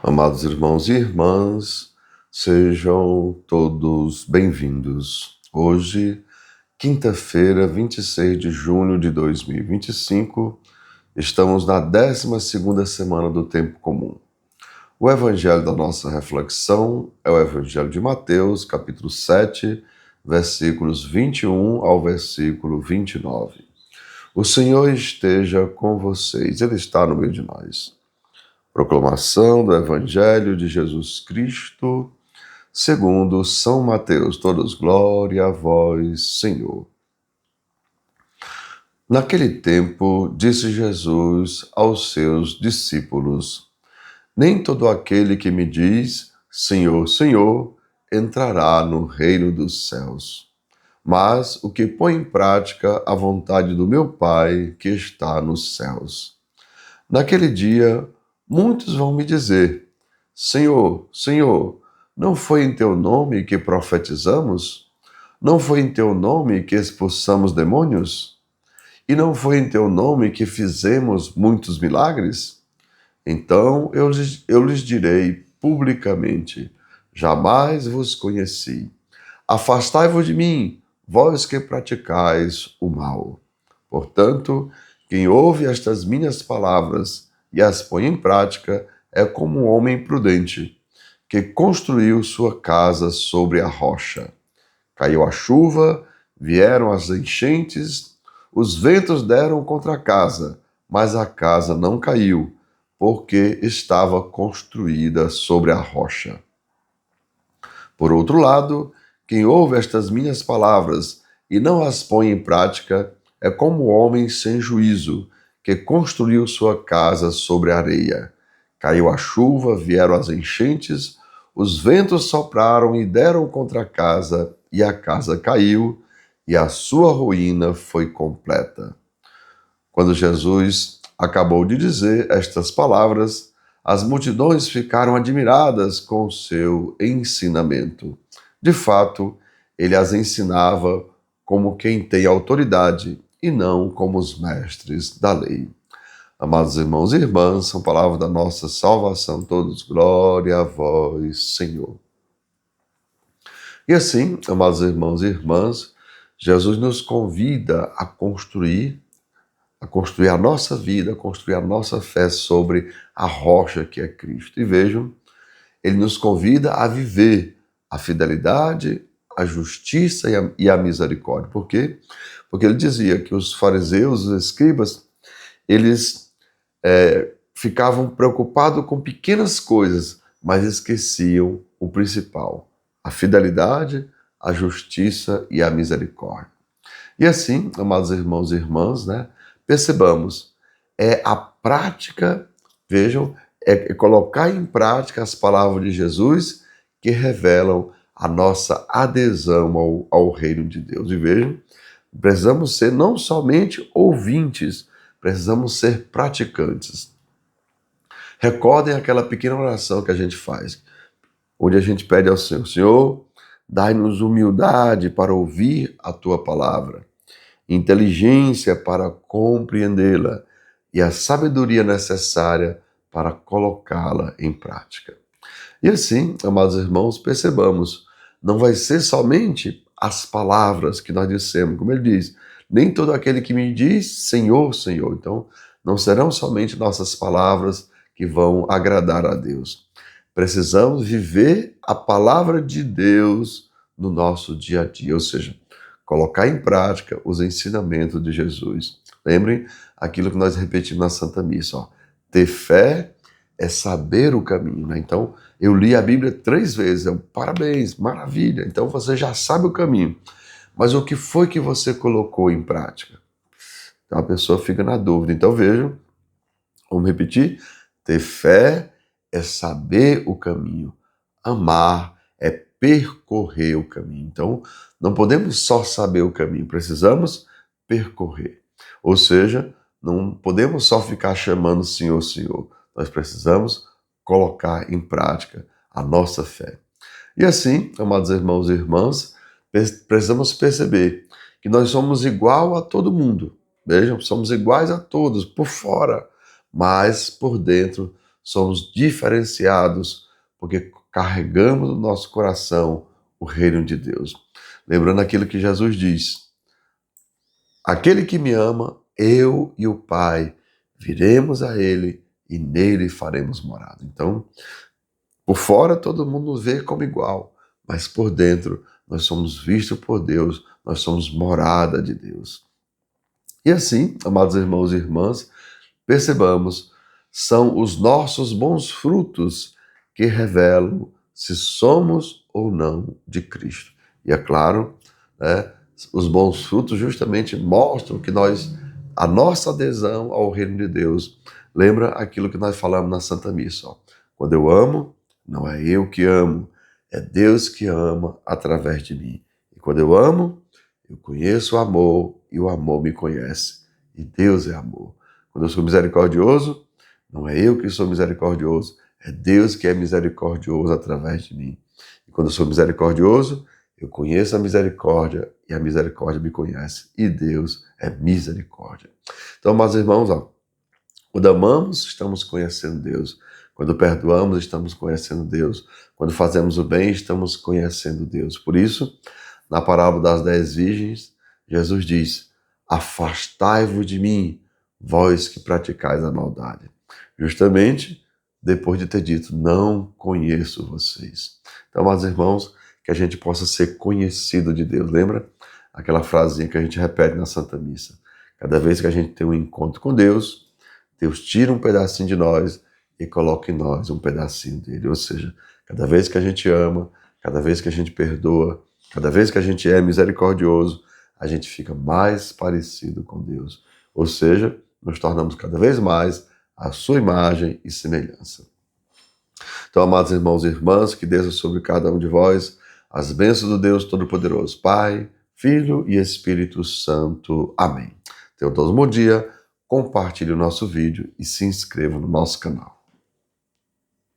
Amados irmãos e irmãs, sejam todos bem-vindos. Hoje, quinta-feira, 26 de junho de 2025, estamos na 12ª semana do Tempo Comum. O evangelho da nossa reflexão é o evangelho de Mateus, capítulo 7, versículos 21 ao versículo 29. O Senhor esteja com vocês, Ele está no meio de nós. Proclamação do Evangelho de Jesus Cristo, segundo São Mateus. Todos glória a vós, Senhor. Naquele tempo, disse Jesus aos seus discípulos: Nem todo aquele que me diz, Senhor, Senhor, entrará no reino dos céus, mas o que põe em prática a vontade do meu Pai que está nos céus. Naquele dia, muitos vão me dizer: Senhor, Senhor, não foi em teu nome que profetizamos? Não foi em teu nome que expulsamos demônios? E não foi em teu nome que fizemos muitos milagres? Então eu lhes direi publicamente: jamais vos conheci. Afastai-vos de mim, vós que praticais o mal. Portanto, quem ouve estas minhas palavras e as põe em prática é como um homem prudente, que construiu sua casa sobre a rocha. Caiu a chuva, vieram as enchentes, os ventos deram contra a casa, mas a casa não caiu, porque estava construída sobre a rocha. Por outro lado, quem ouve estas minhas palavras e não as põe em prática é como o homem sem juízo, que construiu sua casa sobre a areia. Caiu a chuva, vieram as enchentes, os ventos sopraram e deram contra a casa, e a casa caiu, e a sua ruína foi completa. Quando Jesus acabou de dizer estas palavras, as multidões ficaram admiradas com o seu ensinamento. De fato, ele as ensinava como quem tem autoridade e não como os mestres da lei. Amados irmãos e irmãs, são palavras da nossa salvação, todos glória a vós, Senhor. E assim, amados irmãos e irmãs, Jesus nos convida a construir a nossa vida, a construir a nossa fé sobre a rocha que é Cristo. E vejam, ele nos convida a viver a fidelidade, a justiça e a misericórdia. Por quê? Porque ele dizia que os fariseus, os escribas, eles ficavam preocupados com pequenas coisas, mas esqueciam o principal: a fidelidade, a justiça e a misericórdia. E assim, amados irmãos e irmãs, percebamos, é a prática, vejam, é colocar em prática as palavras de Jesus que revelam a nossa adesão ao reino de Deus. E vejam, precisamos ser não somente ouvintes, precisamos ser praticantes. Recordem aquela pequena oração que a gente faz, onde a gente pede ao Senhor: Senhor, dai-nos humildade para ouvir a tua palavra, inteligência para compreendê-la e a sabedoria necessária para colocá-la em prática. E assim, amados irmãos, percebamos, não vai ser somente as palavras que nós dissemos, como ele diz, nem todo aquele que me diz Senhor, Senhor. Então, não serão somente nossas palavras que vão agradar a Deus. Precisamos viver a palavra de Deus no nosso dia a dia, ou seja, colocar em prática os ensinamentos de Jesus. Lembrem aquilo que nós repetimos na Santa Missa: ter fé é saber o caminho. Então, eu li a Bíblia 3 vezes, parabéns, maravilha, então você já sabe o caminho. Mas o que foi que você colocou em prática? Então a pessoa fica na dúvida. Então vejam, vamos repetir: ter fé é saber o caminho, amar é percorrer o caminho. Então, não podemos só saber o caminho, precisamos percorrer. Ou seja, não podemos só ficar chamando Senhor, Senhor. Nós precisamos colocar em prática a nossa fé. E assim, amados irmãos e irmãs, precisamos perceber que nós somos igual a todo mundo. Vejam, somos iguais a todos, por fora, mas por dentro somos diferenciados porque carregamos no nosso coração o reino de Deus. Lembrando aquilo que Jesus diz: aquele que me ama, eu e o Pai viremos a ele e nele faremos morada. Então, por fora todo mundo nos vê como igual, mas por dentro nós somos vistos por Deus, nós somos morada de Deus. E assim, amados irmãos e irmãs, percebamos, são os nossos bons frutos que revelam se somos ou não de Cristo. E é claro, né, os bons frutos justamente mostram que a nossa adesão ao reino de Deus, lembra aquilo que nós falamos na Santa Missa. Ó. Quando eu amo, não é eu que amo, é Deus que ama através de mim. E quando eu amo, eu conheço o amor e o amor me conhece. E Deus é amor. Quando eu sou misericordioso, não é eu que sou misericordioso, é Deus que é misericordioso através de mim. E quando eu sou misericordioso, eu conheço a misericórdia e a misericórdia me conhece. E Deus é misericórdia. Então, meus irmãos, ó, quando amamos, estamos conhecendo Deus. Quando perdoamos, estamos conhecendo Deus. Quando fazemos o bem, estamos conhecendo Deus. Por isso, na parábola das 10 virgens, Jesus diz: afastai-vos de mim, vós que praticais a maldade. Justamente depois de ter dito: não conheço vocês. Então, meus irmãos, que a gente possa ser conhecido de Deus. Lembra aquela frasinha que a gente repete na Santa Missa? Cada vez que a gente tem um encontro com Deus, Deus tira um pedacinho de nós e coloca em nós um pedacinho dele. Ou seja, cada vez que a gente ama, cada vez que a gente perdoa, cada vez que a gente é misericordioso, a gente fica mais parecido com Deus. Ou seja, nos tornamos cada vez mais a sua imagem e semelhança. Então, amados irmãos e irmãs, que desça sobre cada um de vós as bênçãos do Deus Todo-Poderoso, Pai, Filho e Espírito Santo. Amém. Tenham todos um bom dia, compartilhe o nosso vídeo e se inscrevam no nosso canal.